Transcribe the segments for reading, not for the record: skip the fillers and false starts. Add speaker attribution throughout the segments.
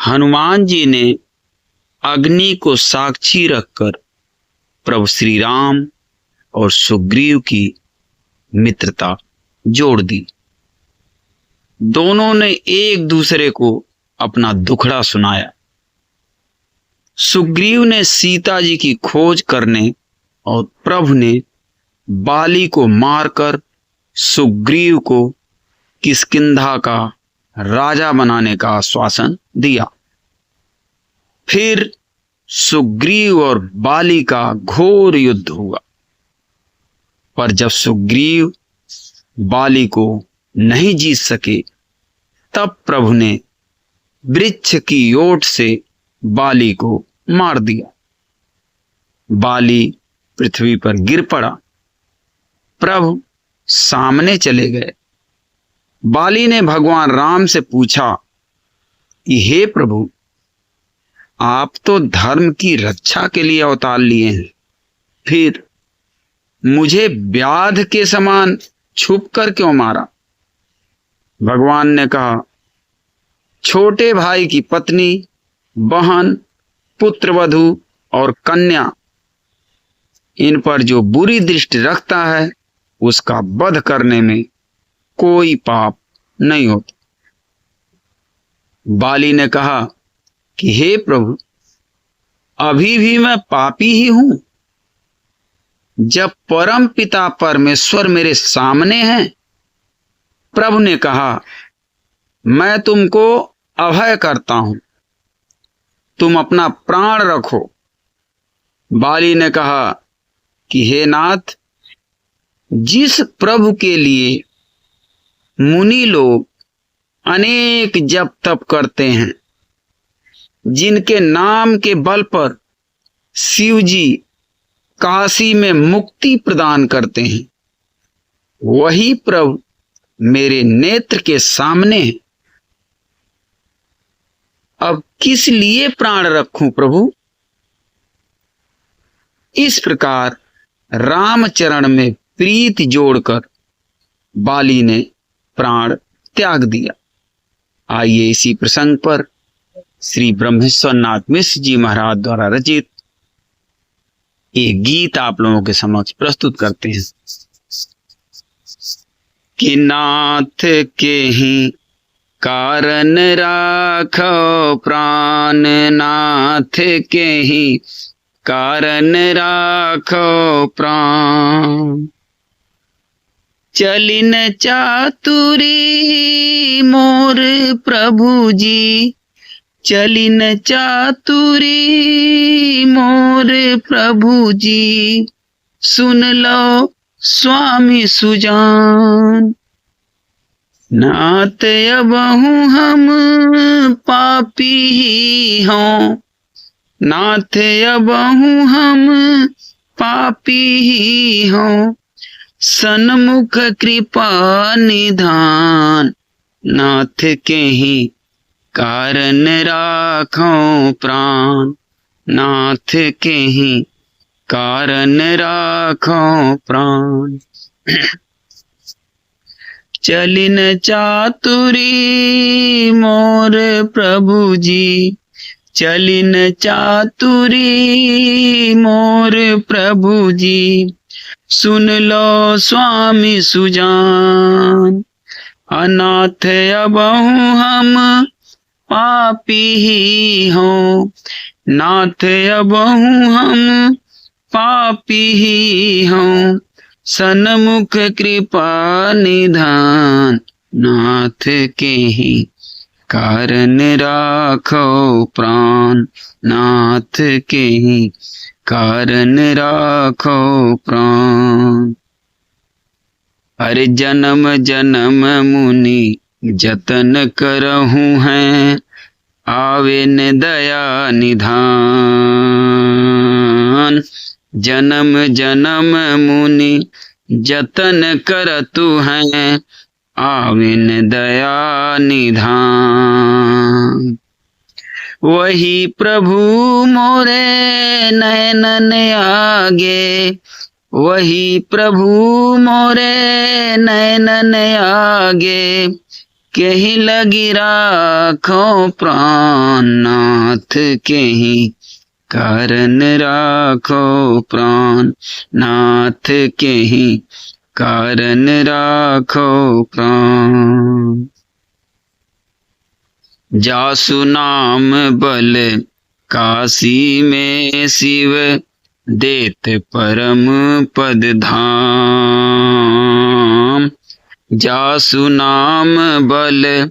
Speaker 1: हनुमान जी ने अग्नि को साक्षी रखकर प्रभु श्री राम और सुग्रीव की मित्रता जोड़ दी। दोनों ने एक दूसरे को अपना दुखड़ा सुनाया। सुग्रीव ने सीता जी की खोज करने और प्रभु ने बाली को मारकर सुग्रीव को किष्किंधा का राजा बनाने का आश्वासन दिया। फिर सुग्रीव और बाली का घोर युद्ध हुआ, पर जब सुग्रीव बाली को नहीं जीत सके तब प्रभु ने वृक्ष की ओट से बाली को मार दिया। बाली पृथ्वी पर गिर पड़ा। प्रभु सामने चले गए। बाली ने भगवान राम से पूछा कि हे प्रभु, आप तो धर्म की रक्षा के लिए अवतार लिए हैं, फिर मुझे व्याध के समान छुप कर क्यों मारा? भगवान ने कहा, छोटे भाई की पत्नी, बहन, पुत्रवधू और कन्या, इन पर जो बुरी दृष्टि रखता है उसका वध करने में कोई पाप नहीं होता। बाली ने कहा कि हे प्रभु, अभी भी मैं पापी ही हूं, जब परम पिता परमेश्वर मेरे सामने हैं। प्रभु ने कहा, मैं तुमको अभय करता हूं, तुम अपना प्राण रखो। बाली ने कहा कि हे नाथ, जिस प्रभु के लिए मुनि लोग अनेक जप तप करते हैं, जिनके नाम के बल पर शिव जी काशी में मुक्ति प्रदान करते हैं, वही प्रभु मेरे नेत्र के सामने है। अब किस लिए प्राण रखूं प्रभु? इस प्रकार रामचरण में प्रीति जोड़कर बाली ने प्राण त्याग दिया। आइए इसी प्रसंग पर श्री ब्रह्मेश्वर नाथ मिश्र जी महाराज द्वारा रचित एक गीत आप लोगों के समक्ष प्रस्तुत करते हैं। कि नाथ के ही कारण राखो प्राण, नाथ के ही कारण राखो प्राण। चलिन चातुरी मोर प्रभु जी, चलिन चातुरी मोर प्रभु जी, सुन लो स्वामी सुजान। नाथ अबहु हम पापी ही हों, नाथ अबहु हम पापी ही हों, सन्मुख कृपा निधान। नाथ के ही कारण राखो प्राण, नाथ के ही कारण राखो प्राण। चलिन चातुरी मोर प्रभु जी, चलिन चातुरी मोर प्रभु जी, सुन लो स्वामी सुजान। अनाथ अबहु हम पापी ही हों, नाथ अबहु हम पापी ही हों, सन्मुख कृपा निधान। नाथ के ही कारण राखो प्राण, नाथ के ही कारण राखो प्राण। हर जन्म जन्म मुनि जतन करहु हैं, आवे न दया निधान। जन्म जन्म मुनि जतन करतु हैं, आवे न दया निधान। वही प्रभु मोरे नयनन आगे, वही प्रभु मोरे नयनन आगे, के ही लगी राखो प्राण, नाथ के ही कारण राखो प्राण, नाथ के ही कारण राखो प्राण। जासु नाम बल काशी में शिव, देत परम पद धाम। जासु नाम बल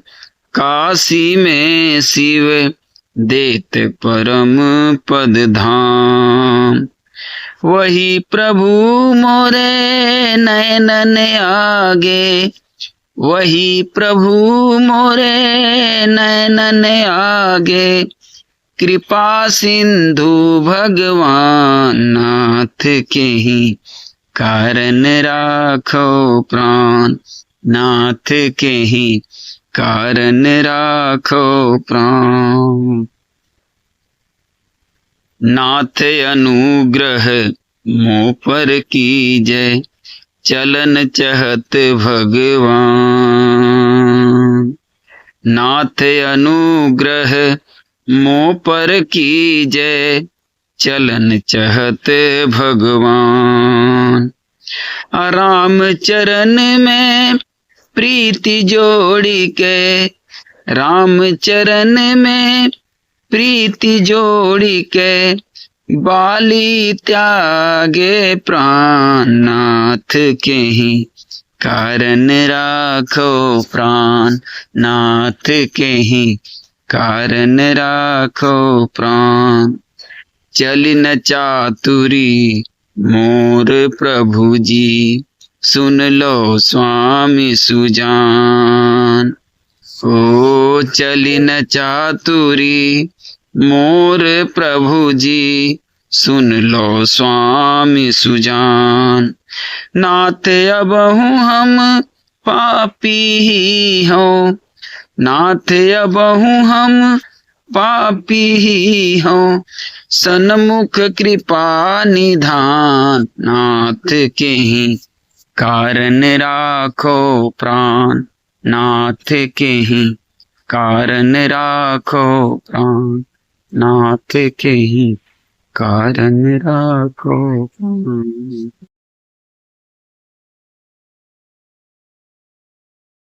Speaker 1: काशी में शिव, देत परम पद धाम। वही प्रभु मोरे नयनन आगे, वही प्रभु मोरे नयनन आगे, कृपा सिंधु भगवान, नाथ के ही कारण राखो प्राण, नाथ के ही कारण राखो प्राण। नाथ अनुग्रह मोह पर कीजय, चलन चहत भगवान। नाथ अनुग्रह मोह पर कीजय, चलन चहत भगवान। राम चरण में प्रीति जोड़ी के, राम चरण में प्रीति जोड़ी के, बाली त्यागे प्राण, नाथ के ही कारण राखो प्राण, नाथ के ही कारण राखो प्राण। चली न चातुरी मोर प्रभु जी, सुन लो स्वामी सुजान। ओ चली न चातुरी मोर प्रभु जी, सुन लो स्वामी सुजान। नाथ अबहु हम पापी ही हो, नाथ अबहु हम पापी ही हो, सन्मुख कृपा निधान, नाथ के ही कारण राखो प्राण, नाथ के ही कारण राखो प्राण, नाथ के ही कारण राखो प्राण।